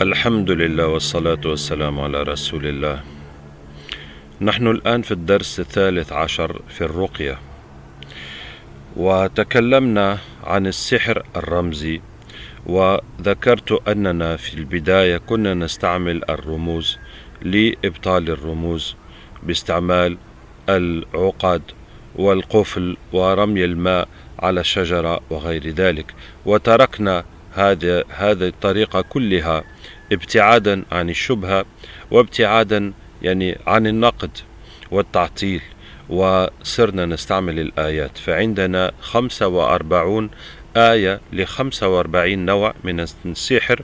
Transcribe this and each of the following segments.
الحمد لله والصلاة والسلام على رسول الله. نحن الآن في الدرس 13 في الرقية، وتكلمنا عن السحر الرمزي، وذكرت أننا في البداية كنا نستعمل الرموز لإبطال الرموز باستعمال العقد والقفل ورمي الماء على الشجرة وغير ذلك، وتركنا هذه الطريقة كلها ابتعادا عن الشبهة وابتعادا عن النقد والتعطيل، وصرنا نستعمل الآيات. فعندنا 45 آية ل45 نوع من السحر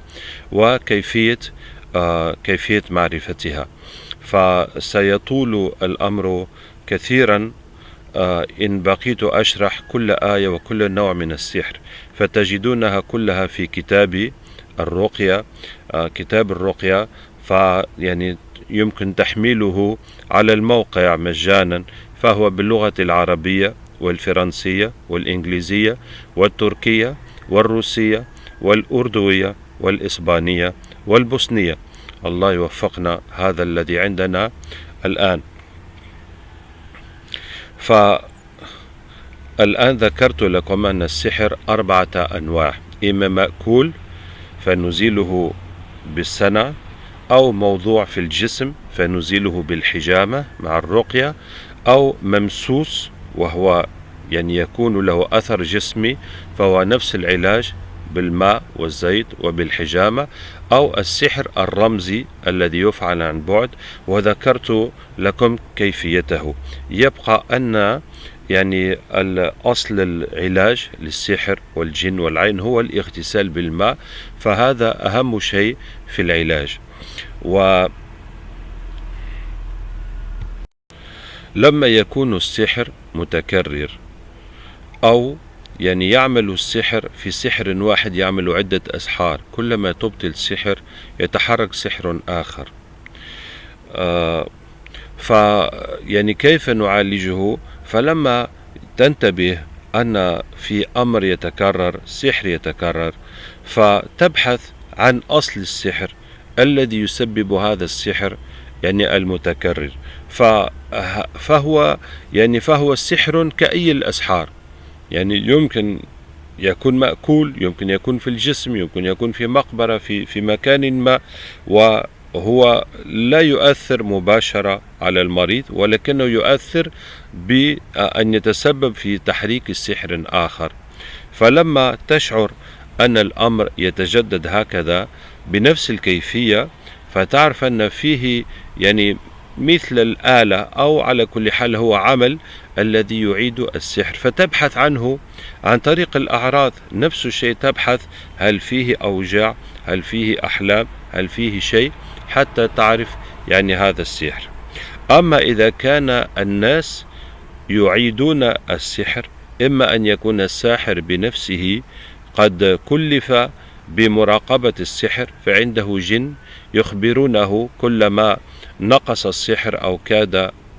وكيفية معرفتها، فسيطول الأمر كثيرا إن بقيت أشرح كل آية وكل نوع من السحر، فتجدونها كلها في كتاب الرقية. كتاب الرقية يمكن تحميله على الموقع مجانا، فهو باللغة العربية والفرنسية والإنجليزية والتركية والروسية والأردوية والإسبانية والبوسنية. الله يوفقنا هذا الذي عندنا الآن. فالآن ذكرت لكم أن السحر 4 أنواع: إما مأكول فنزيله بالسنة، أو موضوع في الجسم فنزيله بالحجامة مع الرقية، أو ممسوس وهو يكون له أثر جسمي فهو نفس العلاج بالماء والزيت وبالحجامة، أو السحر الرمزي الذي يفعل عن بعد، وذكرت لكم كيفيته. يبقى أن الأصل العلاج للسحر والجن والعين هو الاغتسال بالماء، فهذا أهم شيء في العلاج. ولما يكون السحر متكرر، أو يعمل السحر في سحر واحد يعمل عدة أسحار، كلما تبطل سحر يتحرك سحر آخر، كيف نعالجه؟ فلما تنتبه أن في أمر يتكرر، سحر يتكرر، فتبحث عن أصل السحر الذي يسبب هذا السحر المتكرر، فهو السحر كأي الأسحار، يمكن يكون مأكول، يمكن يكون في الجسم، يمكن يكون في مقبرة في مكان ما، وهو لا يؤثر مباشرة على المريض، ولكنه يؤثر بأن يتسبب في تحريك السحر آخر. فلما تشعر أن الأمر يتجدد هكذا بنفس الكيفية، فتعرف أن فيه مثل الآلة، أو على كل حال هو عمل الذي يعيد السحر، فتبحث عنه عن طريق الأعراض. نفس الشيء تبحث هل فيه أوجاع، هل فيه أحلام، هل فيه شيء، حتى تعرف هذا السحر. أما إذا كان الناس يعيدون السحر، إما أن يكون الساحر بنفسه قد كلف بمراقبة السحر، فعنده جن يخبرونه كلما نقص السحر أو كاد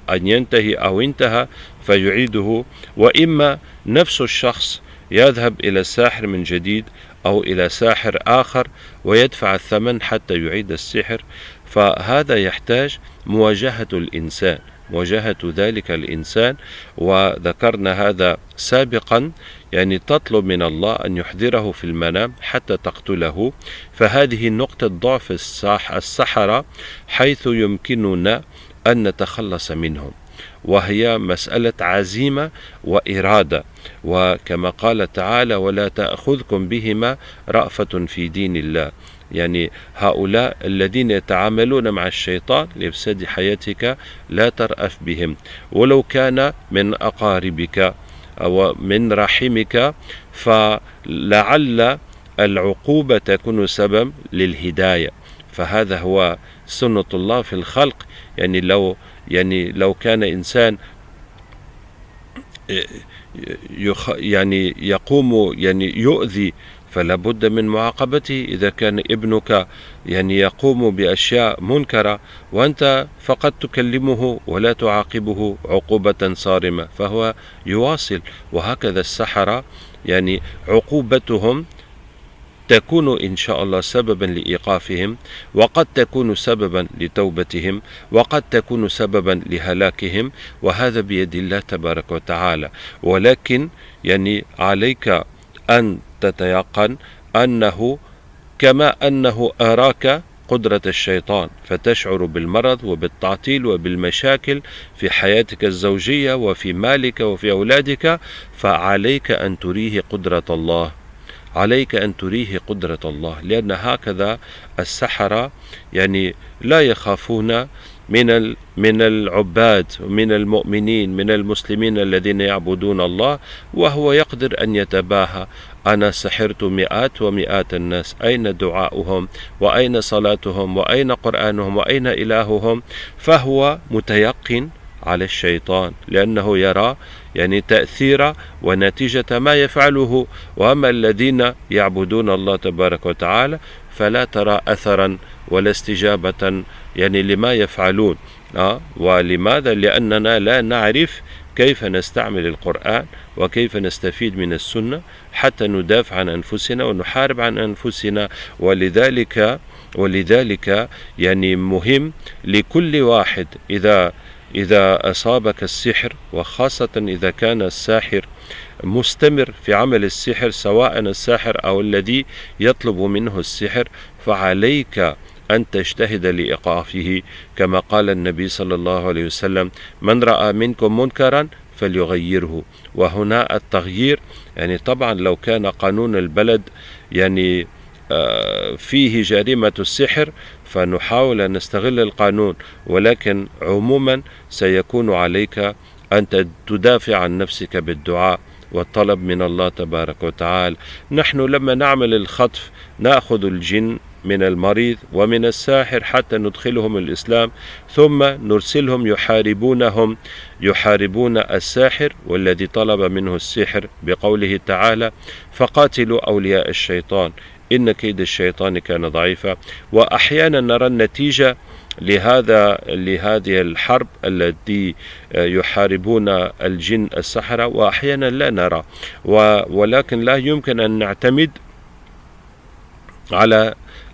أن ينتهي أو انتهى فيعيده، وإما نفس الشخص يذهب إلى الساحر من جديد أو إلى ساحر آخر ويدفع الثمن حتى يعيد السحر. فهذا يحتاج مواجهة الإنسان، مواجهة ذلك الإنسان، وذكرنا هذا سابقا، تطلب من الله أن يحضره في المنام حتى تقتله. فهذه نقطة ضعف السحرة، حيث يمكننا أن نتخلص منهم، وهي مسألة عزيمة وإرادة. وكما قال تعالى: ولا تأخذكم بهما رأفة في دين الله، هؤلاء الذين يتعاملون مع الشيطان لإفساد حياتك لا ترأف بهم، ولو كان من أقاربك أو من رحمك، فلعل العقوبة تكون سبب للهداية. فهذا هو سنة الله في الخلق. لو كان إنسان يقوم يؤذي، فلا بد من معاقبته. إذا كان ابنك يقوم بأشياء منكرة وأنت فقط تكلمه ولا تعاقبه عقوبة صارمة، فهو يواصل. وهكذا السحرة عقوبتهم تكون إن شاء الله سببا لإيقافهم، وقد تكون سببا لتوبتهم، وقد تكون سببا لهلاكهم، وهذا بيد الله تبارك وتعالى. ولكن يعني عليك أن تتيقن أنه كما أنه أراك قدرة الشيطان فتشعر بالمرض وبالتعطيل وبالمشاكل في حياتك الزوجية وفي مالك وفي أولادك، فعليك أن تريه قدرة الله، عليك أن تريه قدرة الله، لأن هكذا السحرة يعني لا يخافون من العباد ومن المؤمنين من المسلمين الذين يعبدون الله، وهو يقدر أن يتباهى: أنا سحرت مئات ومئات الناس، أين دعاؤهم وأين صلاتهم وأين قرآنهم وأين إلههم؟ فهو متيقن على الشيطان لأنه يرى يعني تأثير ونتيجة ما يفعله. وأما الذين يعبدون الله تبارك وتعالى فلا ترى أثرا ولا استجابة يعني لما يفعلون. ولماذا؟ لأننا لا نعرف كيف نستعمل القرآن وكيف نستفيد من السنة حتى ندافع عن أنفسنا ونحارب عن أنفسنا. ولذلك يعني مهم لكل واحد إذا أصابك السحر، وخاصة إذا كان الساحر مستمر في عمل السحر، سواء الساحر أو الذي يطلب منه السحر، فعليك أن تجتهد لإيقافه، كما قال النبي صلى الله عليه وسلم: من رأى منكم منكرا فليغيره. وهنا التغيير يعني طبعا لو كان قانون البلد يعني فيه جريمة السحر فنحاول أن نستغل القانون، ولكن عموما سيكون عليك أن تدافع عن نفسك بالدعاء والطلب من الله تبارك وتعالى. نحن لما نعمل الخطف نأخذ الجن من المريض ومن الساحر حتى ندخلهم الإسلام، ثم نرسلهم يحاربون الساحر والذي طلب منه السحر، بقوله تعالى: فقاتلوا أولياء الشيطان إن كيد الشيطان كان ضعيفا. وأحيانا نرى النتيجة لهذه الحرب التي يحاربون الجن السحرة، وأحيانا لا نرى. ولكن لا يمكن أن نعتمد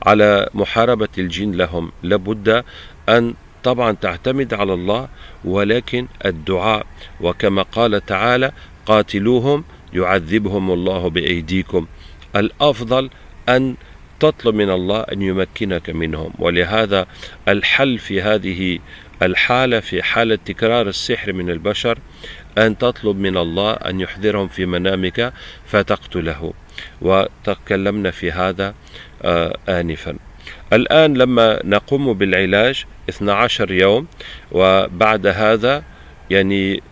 على محاربة الجن لهم، لابد أن طبعا تعتمد على الله، ولكن الدعاء. وكما قال تعالى: قاتلوهم يعذبهم الله بأيديكم. الأفضل أن تطلب من الله أن يمكنك منهم. ولهذا الحل في هذه الحالة، في حالة تكرار السحر من البشر، أن تطلب من الله أن يحضرهم في منامك فتقتله. وتكلمنا في هذا آنفا. الآن لما نقوم بالعلاج 12 يوم، وبعد هذا يعني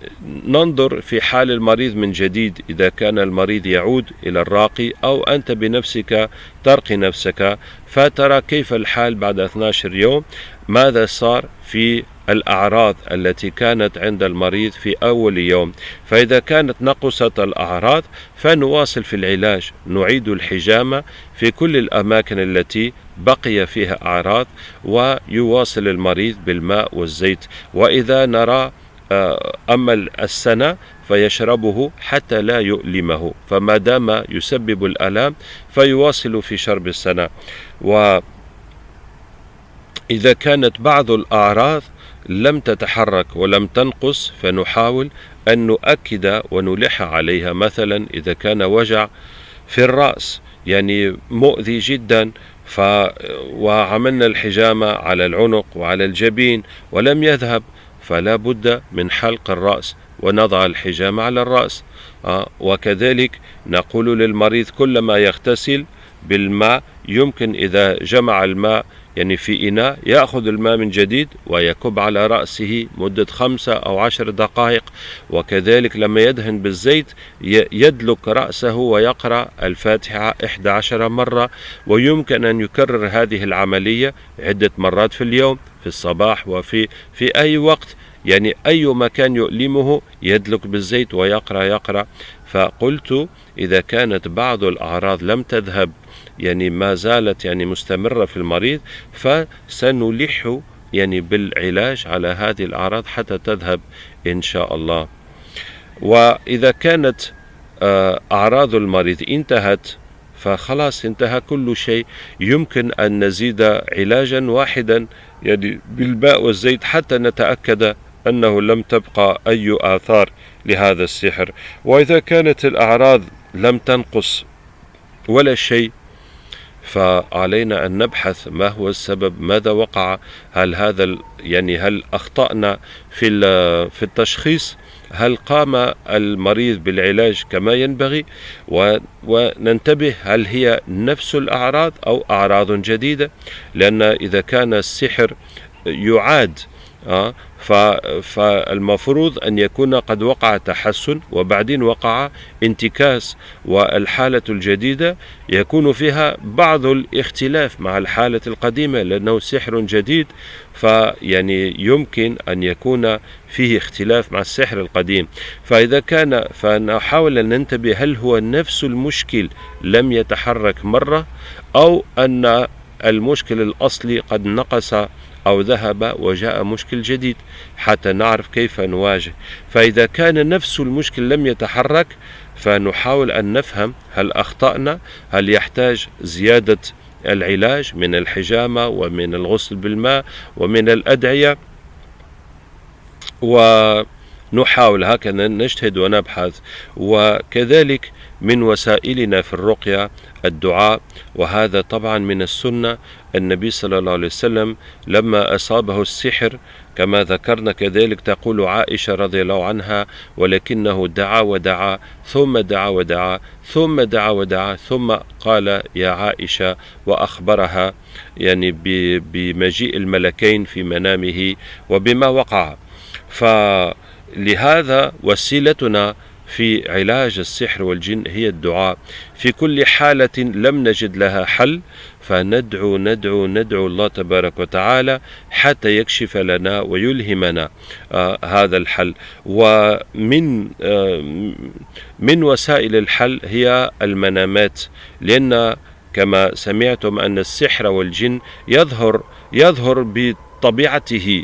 ننظر في حال المريض من جديد، إذا كان المريض يعود إلى الراقي أو أنت بنفسك ترقي نفسك، فترى كيف الحال بعد 12 يوم، ماذا صار في الأعراض التي كانت عند المريض في أول يوم. فإذا كانت نقصت الأعراض فنواصل في العلاج، نعيد الحجامة في كل الأماكن التي بقي فيها أعراض، ويواصل المريض بالماء والزيت. وإذا نرى أما السنة فيشربه حتى لا يؤلمه، فما دام يسبب الألام فيواصل في شرب السنة. وإذا كانت بعض الأعراض لم تتحرك ولم تنقص فنحاول أن نؤكد ونلح عليها. مثلا إذا كان وجع في الرأس يعني مؤذي جدا وعملنا الحجامة على العنق وعلى الجبين ولم يذهب، فلا بد من حلق الرأس ونضع الحجامة على الرأس. وكذلك نقول للمريض كلما يغتسل بالماء، يمكن إذا جمع الماء يعني في إناء يأخذ الماء من جديد ويكب على رأسه مدة 5 أو 10 دقائق. وكذلك لما يدهن بالزيت يدلك رأسه ويقرأ الفاتحة 11 مرة. ويمكن أن يكرر هذه العملية عدة مرات في اليوم، في الصباح وفي أي وقت، يعني أي مكان يؤلمه يدلك بالزيت ويقرأ. فقلت إذا كانت بعض الأعراض لم تذهب يعني ما زالت يعني مستمرة في المريض، فسنلح يعني بالعلاج على هذه الأعراض حتى تذهب إن شاء الله. وإذا كانت أعراض المريض انتهت فخلاص انتهى كل شيء. يمكن أن نزيد علاجا واحدا يعني بالماء والزيت حتى نتأكد أنه لم تبقى أي آثار لهذا السحر. وإذا كانت الأعراض لم تنقص ولا شيء، فعلينا أن نبحث ما هو السبب، ماذا وقع، هل هذا يعني هل أخطأنا في التشخيص، هل قام المريض بالعلاج كما ينبغي، وننتبه هل هي نفس الأعراض أو أعراض جديدة. لأن إذا كان السحر يعاد فالمفروض أن يكون قد وقع تحسن وبعدين وقع انتكاس، والحالة الجديدة يكون فيها بعض الاختلاف مع الحالة القديمة لأنه سحر جديد، فيعني يمكن أن يكون فيه اختلاف مع السحر القديم. فإذا كان فنحاول أن ننتبه هل هو نفس المشكل لم يتحرك مرة، أو أن المشكل الأصلي قد نقص أو ذهب وجاء مشكل جديد حتى نعرف كيف نواجه. فإذا كان نفس المشكل لم يتحرك فنحاول أن نفهم هل أخطأنا، هل يحتاج زيادة العلاج من الحجامة ومن الغسل بالماء ومن الأدعية، ونحاول هكذا نجتهد ونبحث. وكذلك من وسائلنا في الرقية الدعاء، وهذا طبعا من السنة. النبي صلى الله عليه وسلم لما أصابه السحر كما ذكرنا كذلك تقول عائشة رضي الله عنها: ولكنه دعا ودعا ثم دعا ودعا ثم دعا ودعا ثم قال يا عائشة، وأخبرها يعني بمجيء الملكين في منامه وبما وقع. فلهذا وسيلتنا في علاج السحر والجن هي الدعاء. في كل حالة لم نجد لها حل فندعو ندعو ندعو الله تبارك وتعالى حتى يكشف لنا ويلهمنا هذا الحل. ومن من وسائل الحل هي المنامات، لأن كما سمعتم أن السحر والجن يظهر بطبيعته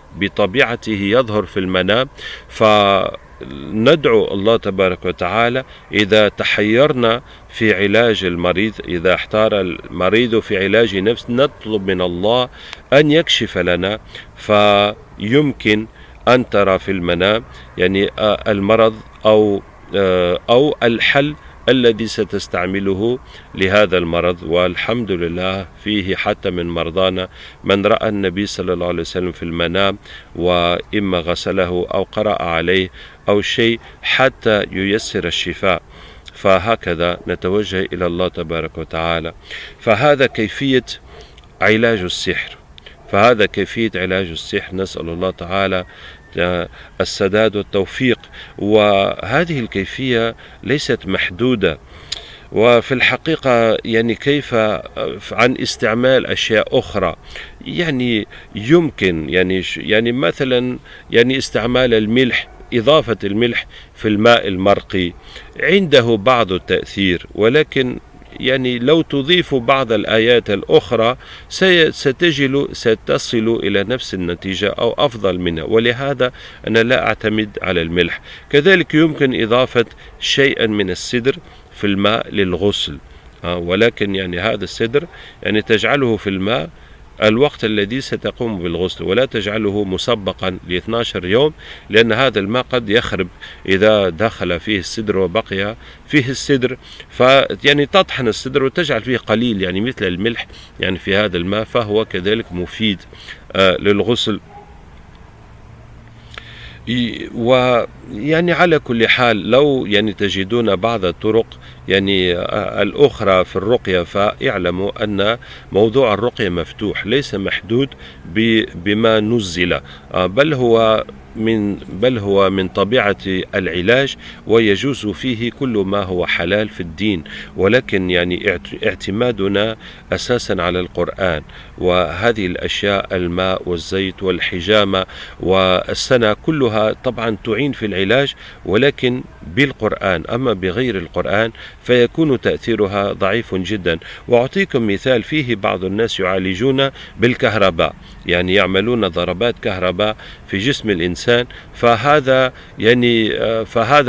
يظهر في المنام. فندعو الله تبارك وتعالى إذا تحيرنا في علاج المريض، إذا احتار المريض في علاج نفس، نطلب من الله أن يكشف لنا. فيمكن أن ترى في المنام يعني المرض أو الحل الذي ستستعمله لهذا المرض. والحمد لله فيه حتى من مرضانا من رأى النبي صلى الله عليه وسلم في المنام وإما غسله أو قرأ عليه أو شيء حتى ييسر الشفاء. فهكذا نتوجه إلى الله تبارك وتعالى. فهذا كيفية علاج السحر، نسأل الله تعالى السداد والتوفيق. وهذه الكيفية ليست محدودة، وفي الحقيقة يعني كيف عن استعمال أشياء أخرى. يعني يمكن يعني مثلا يعني استعمال الملح، إضافة الملح في الماء المرقي عنده بعض التأثير، ولكن يعني لو تضيف بعض الآيات الأخرى ستصل إلى نفس النتيجة أو أفضل منها، ولهذا أنا لا أعتمد على الملح. كذلك يمكن إضافة شيئا من السدر في الماء للغسل، ولكن يعني هذا السدر يعني تجعله في الماء الوقت الذي ستقوم بالغسل، ولا تجعله مسبقا ل12 يوم، لأن هذا الماء قد يخرب إذا دخل فيه السدر وبقي فيه السدر. فيعني تطحن السدر وتجعل فيه قليل يعني مثل الملح يعني في هذا الماء، فهو كذلك مفيد للغسل. ويعني على كل حال لو يعني تجدون بعض الطرق يعني الأخرى في الرقية، فاعلموا أن موضوع الرقية مفتوح ليس محدود بما نزل، بل هو من طبيعة العلاج، ويجوز فيه كل ما هو حلال في الدين. ولكن يعني اعتمادنا أساسا على القرآن، وهذه الأشياء الماء والزيت والحجامة والسنة كلها طبعا تعين في العلاج، ولكن بالقرآن. أما بغير القرآن فيكون تأثيرها ضعيف جدا. وأعطيكم مثال فيه بعض الناس يعالجون بالكهرباء، يعني يعملون ضربات كهرباء في جسم الإنسان، فهذا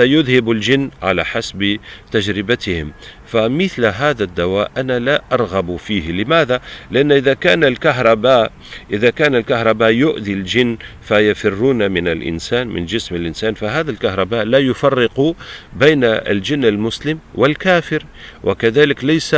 يذهب الجن على حسب تجربتهم. فمثل هذا الدواء أنا لا أرغب فيه. لماذا؟ لأن إذا كان الكهرباء يؤذي الجن فيفرون من الإنسان، من جسم الإنسان، فهذا الكهرباء لا يفرق بين الجن المسلم والكافر. وكذلك ليس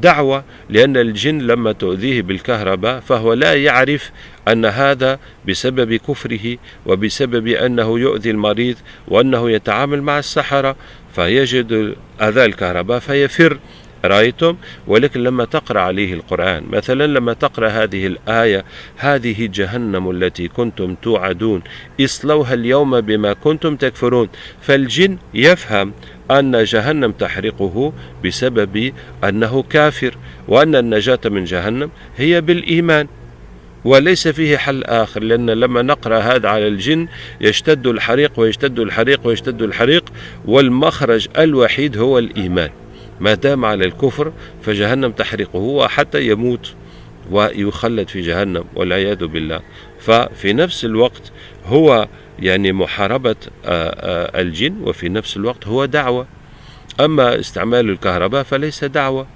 دعوة، لأن الجن لما تؤذيه بالكهرباء فهو لا يعرف أن هذا بسبب كفره وبسبب أنه يؤذي المريض وأنه يتعامل مع السحرة، فيجد أذى الكهرباء فيفر. رأيتم؟ ولكن لما تقرأ عليه القرآن، مثلا لما تقرأ هذه الآية: هذه جهنم التي كنتم توعدون اصلوها اليوم بما كنتم تكفرون، فالجن يفهم أن جهنم تحرقه بسبب أنه كافر، وأن النجاة من جهنم هي بالإيمان، وليس فيه حل آخر. لأن لما نقرأ هذا على الجن يشتد الحريق ويشتد الحريق ويشتد الحريق، والمخرج الوحيد هو الإيمان. ما دام على الكفر فجهنم تحرقه وحتى يموت ويخلد في جهنم والعياذ بالله. ففي نفس الوقت هو يعني محاربة الجن، وفي نفس الوقت هو دعوة. أما استعمال الكهرباء فليس دعوة.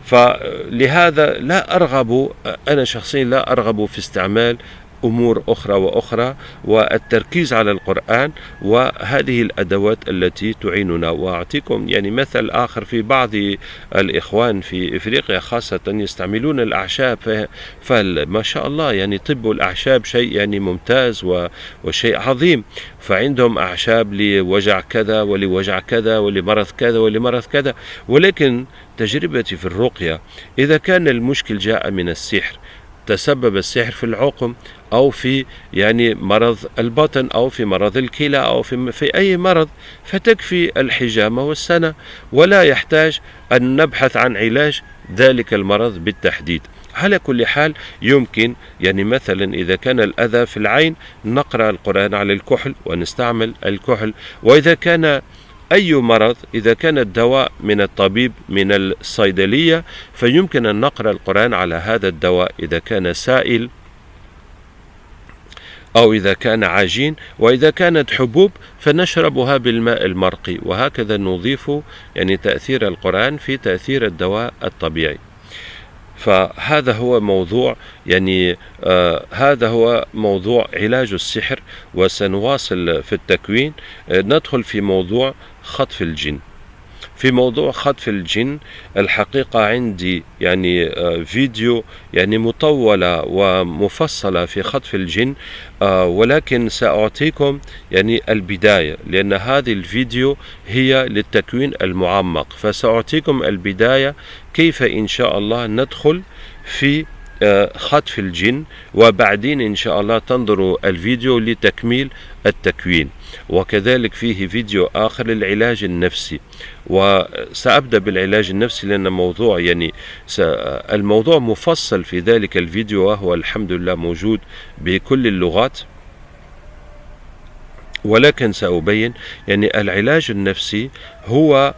فلهذا أنا شخصيا لا أرغب في استعمال أمور أخرى والتركيز على القرآن وهذه الأدوات التي تعيننا. وأعطيكم يعني مثل آخر: في بعض الإخوان في إفريقيا خاصة يستعملون الأعشاب، فما شاء الله يعني طب الأعشاب شيء يعني ممتاز وشيء عظيم. فعندهم أعشاب لوجع كذا ولوجع كذا ولمرض كذا ولمرض كذا. ولكن تجربتي في الرقية، إذا كان المشكل جاء من السحر، تسبب السحر في العقم أو في يعني مرض البطن أو في مرض الكلى أو في أي مرض، فتكفي الحجامة والسنة، ولا يحتاج أن نبحث عن علاج ذلك المرض بالتحديد. على كل حال يمكن يعني مثلا إذا كان الأذى في العين نقرأ القرآن على الكحل ونستعمل الكحل. وإذا كان أي مرض، إذا كان الدواء من الطبيب من الصيدلية، فيمكن أن نقرأ القرآن على هذا الدواء إذا كان سائل أو إذا كان عجين. وإذا كانت حبوب فنشربها بالماء المرقي، وهكذا نضيف يعني تأثير القرآن في تأثير الدواء الطبيعي. فهذا هو موضوع يعني هذا هو موضوع علاج السحر. وسنواصل في التكوين ندخل في موضوع خطف الجن. في موضوع خطف الجن الحقيقة عندي يعني فيديو يعني مطولة ومفصلة في خطف الجن، ولكن سأعطيكم يعني البداية، لأن هذه الفيديو هي للتكوين المعمق. فسأعطيكم البداية كيف إن شاء الله ندخل في خطف الجن، وبعدين إن شاء الله تنظروا الفيديو لتكميل التكوين. وكذلك فيه فيديو آخر للعلاج النفسي، وسأبدأ بالعلاج النفسي لأن موضوع يعني الموضوع مفصل في ذلك الفيديو، وهو الحمد لله موجود بكل اللغات. ولكن سأبين يعني العلاج النفسي هو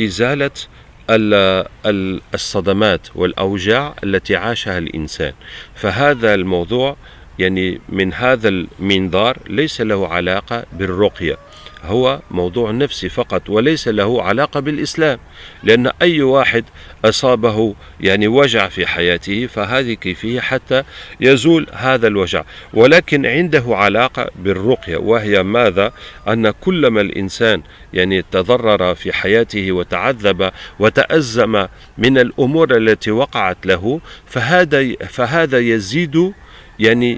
إزالة الصدمات والأوجاع التي عاشها الإنسان. فهذا الموضوع يعني من هذا المنظار ليس له علاقة بالرقية، هو موضوع نفسي فقط وليس له علاقة بالإسلام. لأن أي واحد أصابه يعني وجع في حياته فهذه كيفية حتى يزول هذا الوجع، ولكن عنده علاقة بالرقية. وهي ماذا؟ أن كلما الإنسان يعني تضرر في حياته وتعذب وتأزم من الأمور التي وقعت له، فهذا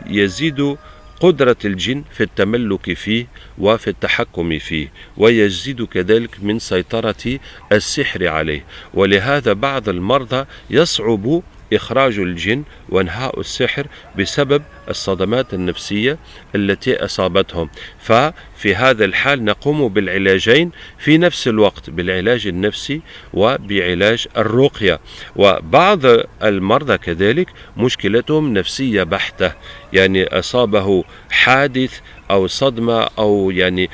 يزيد قدرة الجن في التملك فيه وفي التحكم فيه، ويزيد كذلك من سيطرة السحر عليه. ولهذا بعض المرضى يصعب إخراج الجن وانهاء السحر بسبب الصدمات النفسية التي أصابتهم. ففي هذا الحال نقوم بالعلاجين في نفس الوقت، بالعلاج النفسي وبعلاج الرقية. وبعض المرضى كذلك مشكلتهم نفسية بحتة، يعني أصابه حادث أو صدمة أو يعني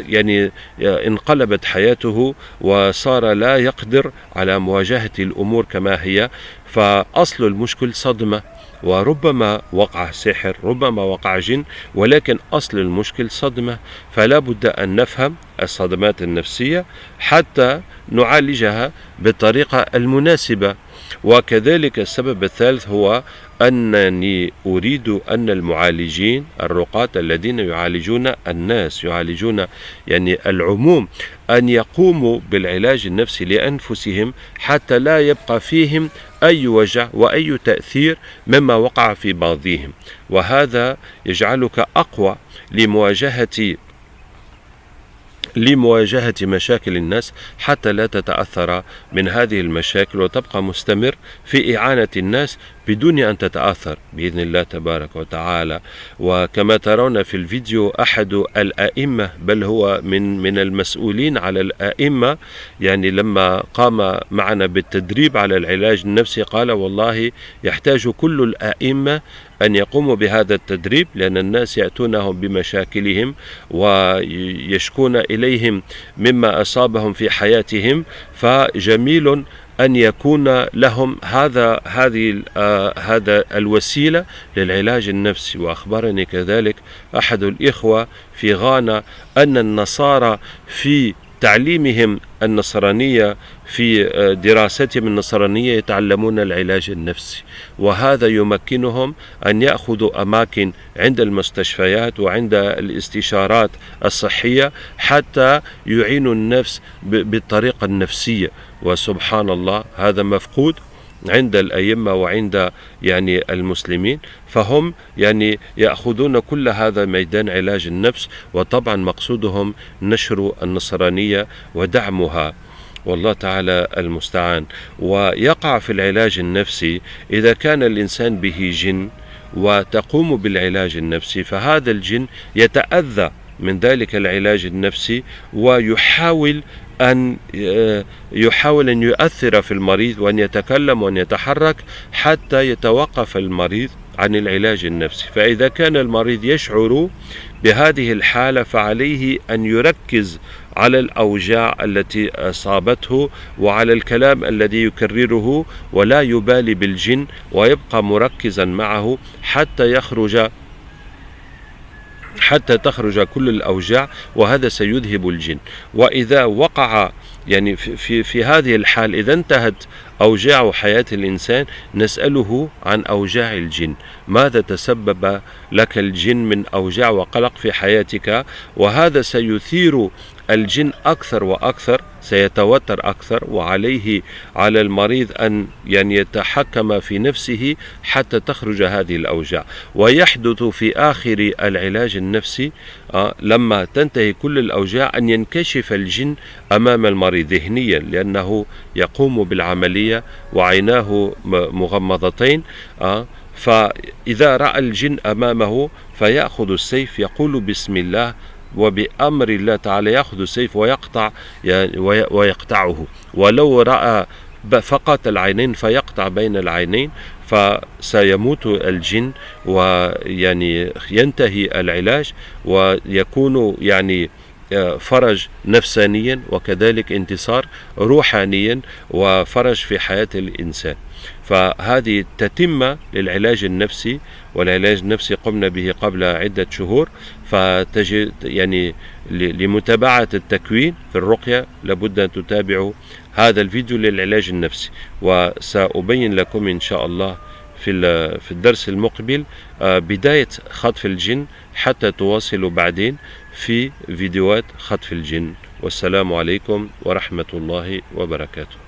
يعني انقلبت حياته وصار لا يقدر على مواجهة الأمور كما هي، فأصل المشكل صدمة، وربما وقع سحر، ربما وقع جن، ولكن أصل المشكل صدمة. فلا بد أن نفهم الصدمات النفسية حتى نعالجها بالطريقة المناسبة. وكذلك السبب الثالث هو أنني أريد أن المعالجين الرقاة الذين يعالجون الناس، يعالجون يعني العموم، أن يقوموا بالعلاج النفسي لأنفسهم حتى لا يبقى فيهم أي وجع وأي تأثير مما وقع في بعضهم، وهذا يجعلك أقوى لمواجهة مشاكل الناس حتى لا تتأثر من هذه المشاكل، وتبقى مستمر في إعانة الناس بدون أن تتأثر بإذن الله تبارك وتعالى. وكما ترون في الفيديو أحد الأئمة، بل هو من المسؤولين على الأئمة، يعني لما قام معنا بالتدريب على العلاج النفسي قال والله يحتاج كل الأئمة أن يقوموا بهذا التدريب، لأن الناس يأتونهم بمشاكلهم ويشكون إليهم مما أصابهم في حياتهم، فجميل أن يكون لهم هذا الوسيلة للعلاج النفسي. وأخبرني كذلك أحد الإخوة في غانا أن النصارى في تعليمهم النصرانية، في دراستهم النصرانية، يتعلمون العلاج النفسي، وهذا يمكنهم أن يأخذوا أماكن عند المستشفيات وعند الاستشارات الصحية حتى يعينوا النفس بالطريقة النفسية. وسبحان الله هذا مفقود عند الأئمة وعند يعني المسلمين، فهم يعني يأخذون كل هذا ميدان علاج النفس، وطبعا مقصودهم نشر النصرانية ودعمها، والله تعالى المستعان. ويقع في العلاج النفسي إذا كان الإنسان به جن وتقوم بالعلاج النفسي، فهذا الجن يتأذى من ذلك العلاج النفسي ويحاول أن يؤثر في المريض وأن يتكلم وأن يتحرك حتى يتوقف المريض عن العلاج النفسي. فإذا كان المريض يشعر بهذه الحالة فعليه أن يركز على الأوجاع التي أصابته وعلى الكلام الذي يكرره، ولا يبالي بالجن، ويبقى مركزا معه حتى تخرج كل الأوجاع، وهذا سيذهب الجن. وإذا وقع يعني في هذه الحال، إذا انتهت أوجاع حياة الإنسان، نسأله عن أوجاع الجن، ماذا تسبب لك الجن من أوجاع وقلق في حياتك، وهذا سيثير الجن أكثر وأكثر، سيتوتر أكثر، وعليه على المريض أن يعني يتحكم في نفسه حتى تخرج هذه الأوجاع. ويحدث في آخر العلاج النفسي لما تنتهي كل الأوجاع أن ينكشف الجن أمام المريض ذهنيا، لأنه يقوم بالعملية وعيناه مغمضتين، فإذا رأى الجن أمامه فيأخذ السيف، يقول بسم الله وبأمر الله تعالى، يأخذ السيف ويقطعه، ولو رأى فقط العينين فيقطع بين العينين، فسيموت الجن ويعني ينتهي العلاج، ويكون يعني فرج نفسانيا وكذلك انتصار روحانيا وفرج في حياة الإنسان. فهذه تتمة للعلاج النفسي، والعلاج النفسي قمنا به قبل عدة شهور، فتجد يعني لمتابعة التكوين في الرقية لابد أن تتابعوا هذا الفيديو للعلاج النفسي. وسأبين لكم إن شاء الله في الدرس المقبل بداية خطف الجن حتى تواصلوا بعدين في فيديوهات خطف الجن. والسلام عليكم ورحمة الله وبركاته.